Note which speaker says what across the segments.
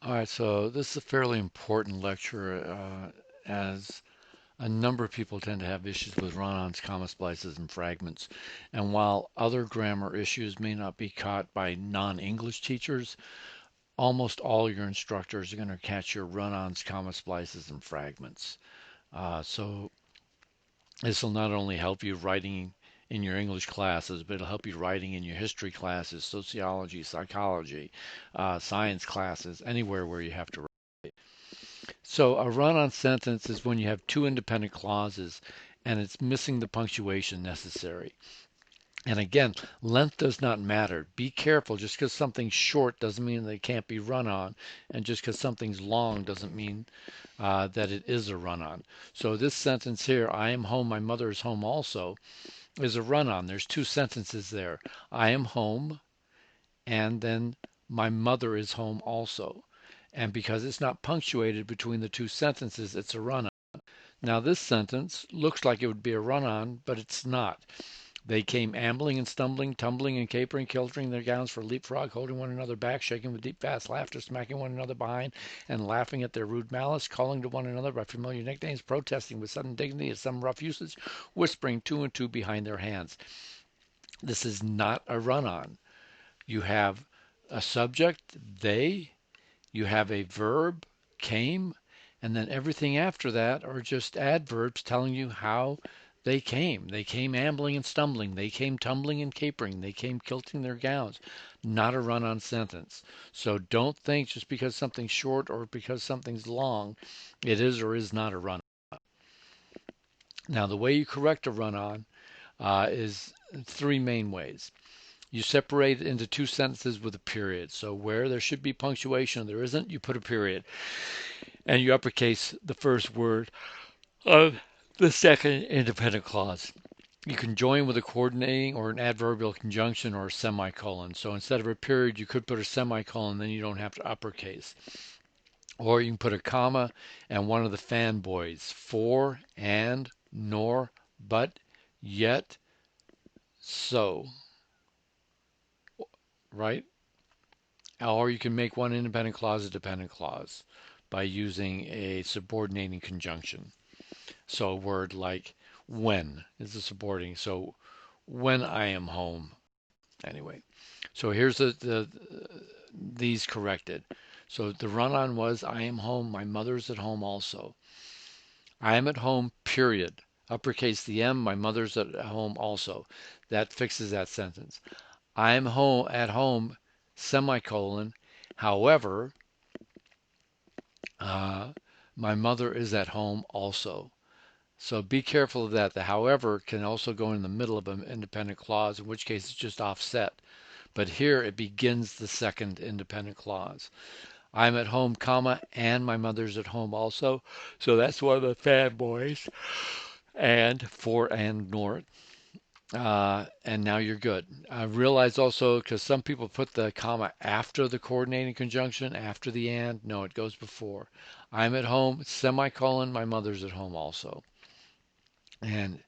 Speaker 1: All right, so this is a fairly important lecture as a number of people tend to have issues with run-ons, comma splices, and fragments. And while other grammar issues may not be caught by non-English teachers, almost all your instructors are going to catch your run-ons, comma splices, and fragments. So this will not only help you writing in your English classes, but it'll help you writing in your history classes, sociology, psychology, science classes, anywhere where you have to write. So a run-on sentence is when you have two independent clauses and it's missing the punctuation necessary. And again, length does not matter. Be careful. Just because something's short doesn't mean that it can't be run on. And just because something's long doesn't mean that it is a run on. So this sentence here, I am home, my mother is home also, is a run on. There's two sentences there. I am home, and then my mother is home also. And because it's not punctuated between the two sentences, it's a run on. Now, this sentence looks like it would be a run on, but it's not. They came ambling and stumbling, tumbling and capering, kiltering their gowns for leapfrog, holding one another back, shaking with deep, fast laughter, smacking one another behind, and laughing at their rude malice, calling to one another by familiar nicknames, protesting with sudden dignity at some rough usage, whispering two and two behind their hands. This is not a run on. You have a subject, they, you have a verb, came, and then everything after that are just adverbs telling you how they came. They came ambling and stumbling. They came tumbling and capering. They came kilting their gowns. Not a run on sentence. So don't think just because something's short or because something's long, it is or is not a run on. Now, the way you correct a run on is three main ways. You separate it into two sentences with a period. So where there should be punctuation, there isn't, you put a period. And you uppercase the first word of the second independent clause. You can join with a coordinating or an adverbial conjunction or a semicolon. So instead of a period, you could put a semicolon, then you don't have to uppercase. Or you can put a comma and one of the fanboys, for, and, nor, but, yet, so, right? Or you can make one independent clause a dependent clause by using a subordinating conjunction. So a word like when is a subordinating. So when I am home. Anyway, so here's these corrected. So the run-on was I am home, my mother's at home also. I am at home, period. Uppercase the M, my mother's at home also. That fixes that sentence. I am home at home, semicolon. However, uh, my mother is at home also. So be careful of that. The however can also go in the middle of an independent clause, in which case it's just offset. But here it begins the second independent clause. I'm at home, comma, and my mother's at home also. So that's one of the fanboys. And for and nor. And now you're good. I realize also because some people put the comma after the coordinating conjunction, after the and. No, it goes before. I'm at home, semicolon, my mother's at home also. And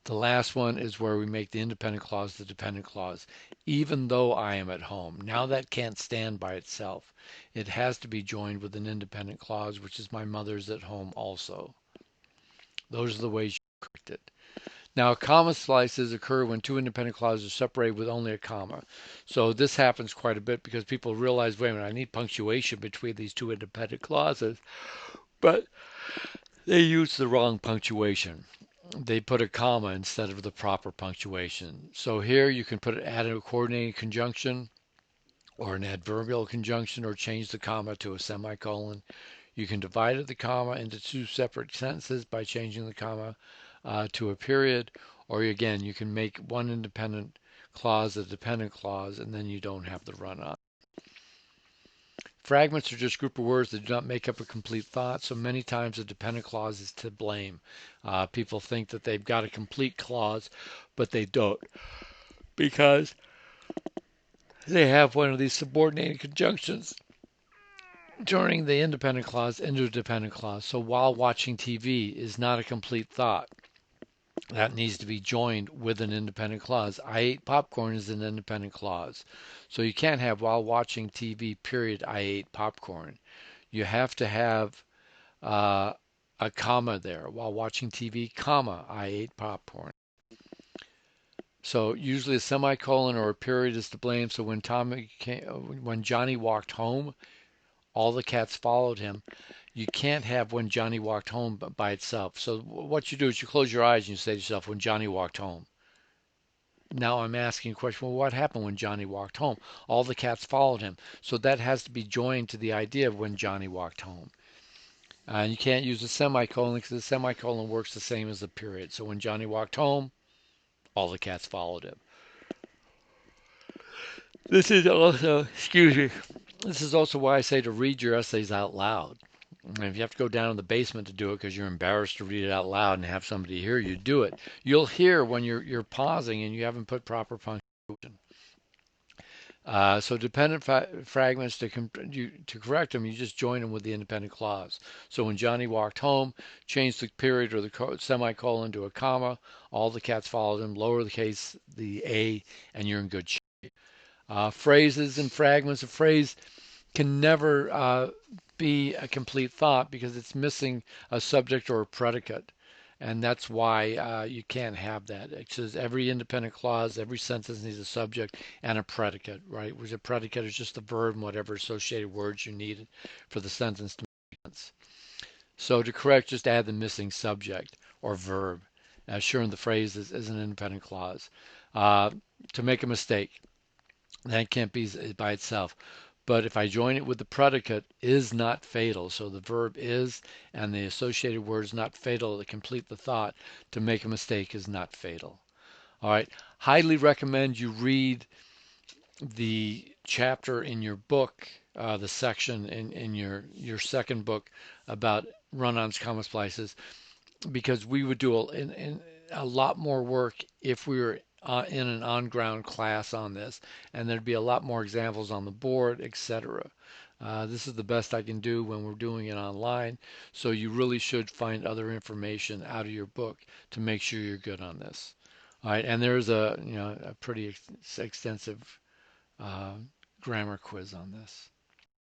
Speaker 1: the last one is where we make the independent clause the dependent clause. Even though I am at home. Now that can't stand by itself. It has to be joined with an independent clause, which is my mother's at home also. Those are the ways you correct it. Now, comma splices occur when two independent clauses are separated with only a comma. So this happens quite a bit because people realize, wait a minute, I need punctuation between these two independent clauses, but they use the wrong punctuation. They put a comma instead of the proper punctuation. So here you can add a coordinating conjunction or an adverbial conjunction or change the comma to a semicolon. You can divide the comma into two separate sentences by changing the comma to a period, or again, you can make one independent clause a dependent clause, and then you don't have the run on. Fragments are just a group of words that do not make up a complete thought, so many times a dependent clause is to blame. People think that they've got a complete clause, but they don't because they have one of these subordinated conjunctions turning the independent clause into a dependent clause. So while watching TV is not a complete thought. That needs to be joined with an independent clause. I ate popcorn is an independent clause. So you can't have while watching TV, period, I ate popcorn. You have to have uh, a comma there. While watching TV, comma, I ate popcorn. So usually a semicolon or a period is to blame. So when Johnny walked home, all the cats followed him. You can't have when Johnny walked home by itself. So what you do is you close your eyes and you say to yourself, when Johnny walked home. Now I'm asking a question, well, what happened when Johnny walked home? All the cats followed him. So that has to be joined to the idea of when Johnny walked home. And you can't use a semicolon because the semicolon works the same as the period. So when Johnny walked home, all the cats followed him. This is also, excuse me, this is also why I say to read your essays out loud. And if you have to go down in the basement to do it because you're embarrassed to read it out loud and have somebody hear you do it, you'll hear when you're pausing and you haven't put proper punctuation. So dependent fragments to correct them, you just join them with the independent clause. So when Johnny walked home, change the period or the semicolon to a comma. All the cats followed him. Lower the case, the a, and you're in good shape. Phrases and fragments. A phrase can never be a complete thought because it's missing a subject or a predicate. And that's why you can't have that. It says every independent clause, every sentence needs a subject and a predicate, right? Which a predicate is just the verb and whatever associated words you need for the sentence to make sense. So to correct, just add the missing subject or verb. Assuring the phrase is an independent clause. Uh, to make a mistake, that can't be by itself. But if I join it with the predicate, is not fatal. So the verb is and the associated word is not fatal to complete the thought. To make a mistake is not fatal. All right. Highly recommend you read the chapter in your book, the section in your second book about run-ons, comma splices, because we would do a lot more work if we were in an on-ground class on this, and there'd be a lot more examples on the board, etc. This is the best I can do when we're doing it online, so you really should find other information out of your book to make sure you're good on this. All right, and there's a pretty extensive uh, grammar quiz on this.